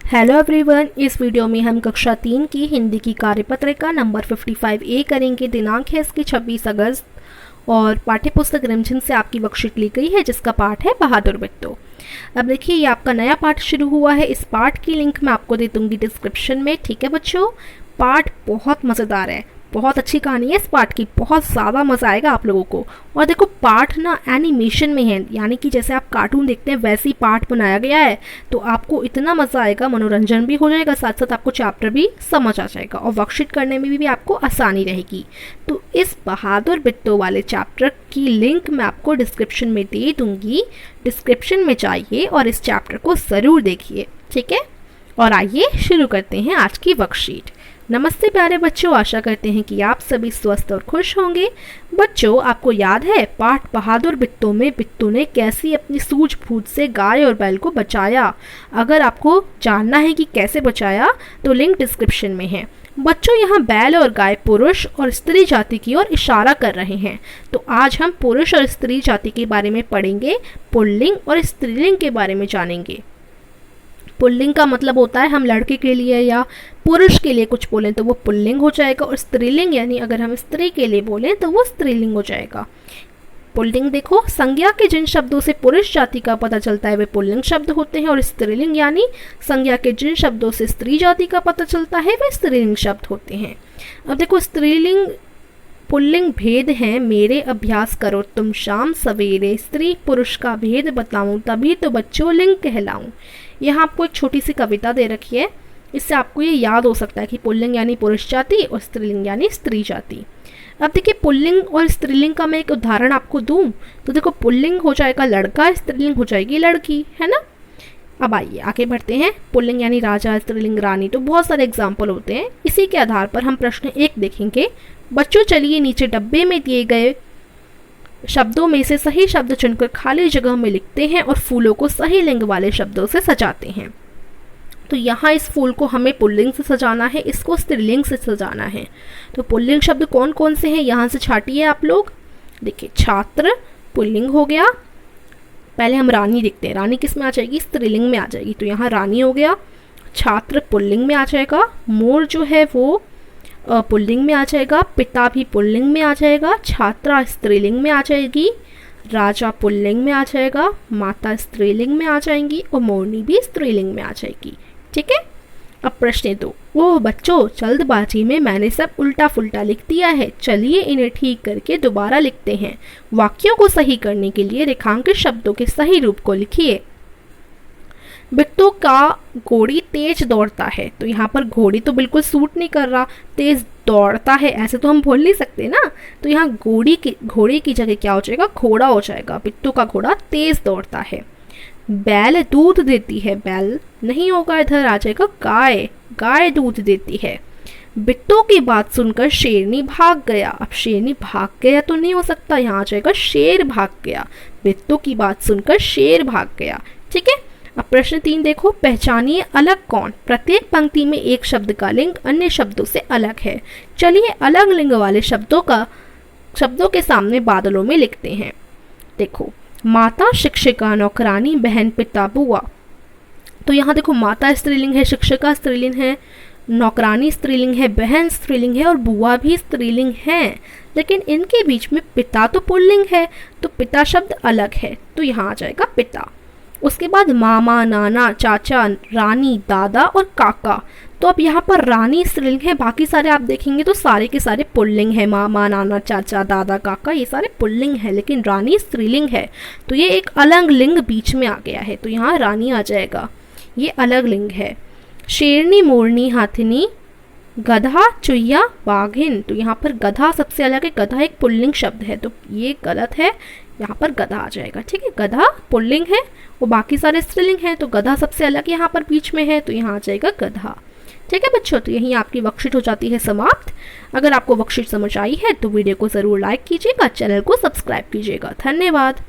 Hello everyone, इस video में हम कक्षा 3 की हिंदी की कार्यपत्रिका नंबर 55A करेंगे। दिनांक है इसकी 26 अगस्त और पाठ्य पुस्तक रिमझिम से आपकी वर्कशीट ली गई है जिसका पाठ है बहादुर बिट्टू। अब देखिए, ये आपका नया पाठ शुरू हुआ है। इस पाठ की लिंक मैं आपको दे दूंगी डिस्क्रिप्शन में। ठीक है बच्चों, पाठ बहुत मज़ेदार है, बहुत अच्छी कहानी है इस पाठ की, बहुत ज़्यादा मज़ा आएगा आप लोगों को। और देखो, पाठ ना एनिमेशन में है, यानी कि जैसे आप कार्टून देखते हैं वैसे ही पाठ बनाया गया है, तो आपको इतना मज़ा आएगा, मनोरंजन भी हो जाएगा, साथ साथ आपको चैप्टर भी समझ आ जाएगा और वर्कशीट करने में भी आपको आसानी रहेगी। तो इस बहादुर बिट्टू वाले चैप्टर की लिंक मैं आपको डिस्क्रिप्शन में दे दूँगी। डिस्क्रिप्शन में जाइए और इस चैप्टर को ज़रूर देखिए। ठीक है, और आइए शुरू करते हैं आज की वर्कशीट। नमस्ते प्यारे बच्चों, आशा करते हैं कि आप सभी स्वस्थ और खुश होंगे। बच्चों, आपको याद है पाठ बहादुर बिट्टू में बिट्टू ने कैसी अपनी सूझबूझ से गाय और बैल को बचाया? अगर आपको जानना है कि कैसे बचाया तो लिंक डिस्क्रिप्शन में है। बच्चों, यहाँ बैल और गाय पुरुष और स्त्री जाति की ओर इशारा कर रहे हैं। तो आज हम पुरुष और स्त्री जाति के बारे में पढ़ेंगे, पुल्लिंग और स्त्रीलिंग के बारे में जानेंगे। पुल्लिंग का मतलब होता है हम लड़के के लिए या पुरुष के लिए कुछ बोलें तो वो पुल्लिंग हो जाएगा, और स्त्रीलिंग यानी अगर हम स्त्री के लिए बोलें तो वो स्त्रीलिंग हो जाएगा। पुल्लिंग देखो, संज्ञा के जिन शब्दों से पुरुष जाति का पता चलता है वे पुल्लिंग शब्द होते हैं, और स्त्रीलिंग यानी संज्ञा के जिन शब्दों से स्त्री जाति का पता चलता है वे स्त्रीलिंग शब्द होते हैं। अब देखो, स्त्रीलिंग पुल्लिंग भेद हैं, मेरे अभ्यास करो तुम शाम सवेरे, स्त्री पुरुष का भेद बताऊं तभी तो बच्चों लिंग कहलाऊं। यहाँ आपको एक छोटी सी कविता दे रखी है, इससे आपको ये याद हो सकता है कि पुल्लिंग यानी पुरुष जाति और स्त्रीलिंग यानी स्त्री जाति। अब देखिए, पुल्लिंग और स्त्रीलिंग का मैं एक उदाहरण आपको दूं तो देखो, पुल्लिंग हो जाएगा लड़का, स्त्रीलिंग हो जाएगी लड़की, है ना। अब आइए आगे बढ़ते हैं। पुल्लिंग यानी राजा, स्त्रीलिंग रानी, तो बहुत सारे एग्जाम्पल होते हैं। इसी के आधार पर हम प्रश्न 1 देखेंगे। बच्चों चलिए नीचे डब्बे में दिए गए शब्दों में से सही शब्द चुनकर खाली जगह में लिखते हैं और फूलों को सही लिंग वाले शब्दों से सजाते हैं। तो यहाँ इस फूल को हमें पुल्लिंग से सजाना है, इसको स्त्रीलिंग से सजाना है। तो पुल्लिंग शब्द कौन कौन से हैं यहाँ से छाटिए आप लोग। देखिए, छात्र पुल्लिंग हो गया। पहले हम रानी देखते हैं, रानी किस में आ जाएगी? स्त्रीलिंग में आ जाएगी, तो यहाँ रानी हो गया। छात्र पुल्लिंग में आ जाएगा। मोर जो है वो पुल्लिंग में आ जाएगा। पिता भी पुल्लिंग में आ जाएगा। छात्रा स्त्रीलिंग में आ जाएगी। राजा पुल्लिंग में आ जाएगा। माता स्त्रीलिंग में आ जाएंगी और मोरनी भी स्त्रीलिंग में आ जाएगी। ठीक है, अब प्रश्न 2। ओह बच्चों, जल्दबाजी में मैंने सब उल्टा फुल्टा लिख दिया है, चलिए इन्हें ठीक करके दोबारा लिखते हैं। वाक्यों को सही करने के लिए रेखांकित शब्दों के सही रूप को लिखिए। बिट्टू का घोड़ी तेज दौड़ता है, तो यहाँ पर घोड़ी तो बिल्कुल सूट नहीं कर रहा, तेज दौड़ता है ऐसे तो हम बोल नहीं सकते ना। तो यहाँ घोड़ी की जगह क्या हो जाएगा? घोड़ा हो जाएगा। बिट्टू का घोड़ा तेज दौड़ता है। बैल दूध देती है, बैल नहीं होगा, इधर आ जाएगा गाय, गाय दूध देती है। बिट्टू की बात सुनकर शेरनी भाग गया। अब शेरनी भाग गया तो नहीं हो सकता, यहाँ आ जाएगा शेर भाग गया। बिट्टू की बात सुनकर शेर भाग गया। ठीक है, अब प्रश्न 3 देखो। पहचानिए अलग कौन? प्रत्येक पंक्ति में एक शब्द का लिंग अन्य शब्दों से अलग है। चलिए अलग लिंग वाले शब्दों के सामने बादलों में लिखते हैं। देखो, माता, शिक्षिका, नौकरानी, बहन, पिता, बुआ। तो यहाँ देखो, माता स्त्रीलिंग है, शिक्षिका स्त्रीलिंग है, नौकरानी स्त्रीलिंग है, बहन स्त्रीलिंग है और बुआ भी स्त्रीलिंग है। लेकिन इनके बीच में पिता तो पुल्लिंग है, तो पिता शब्द अलग है, तो यहाँ आ जाएगा पिता। उसके बाद मामा, नाना, चाचा, रानी, दादा और काका। तो अब यहाँ पर रानी स्त्रीलिंग है, बाकी सारे आप देखेंगे तो सारे के सारे पुल्लिंग है। मामा, नाना, चाचा, दादा, काका, ये सारे पुल्लिंग है, लेकिन रानी स्त्रीलिंग है, तो ये एक अलग लिंग बीच में आ गया है, तो यहाँ रानी आ जाएगा, ये अलग लिंग है। शेरनी, मोरनी, हाथिनी, गधा, चुहिया, बाघिन। तो यहाँ पर गधा सबसे अलग है, गधा एक पुल्लिंग शब्द है, तो ये गलत है, यहाँ पर गधा आ जाएगा। ठीक है, गधा पुल्लिंग है वो बाकी सारे स्त्रीलिंग है, तो गधा सबसे अलग यहाँ पर बीच में है, तो यहाँ आ जाएगा गधा। ठीक है बच्चों, तो यहीं आपकी वर्कशीट हो जाती है समाप्त। अगर आपको वर्कशीट समझ आई है तो वीडियो को ज़रूर लाइक कीजिएगा, चैनल को सब्सक्राइब कीजिएगा। धन्यवाद।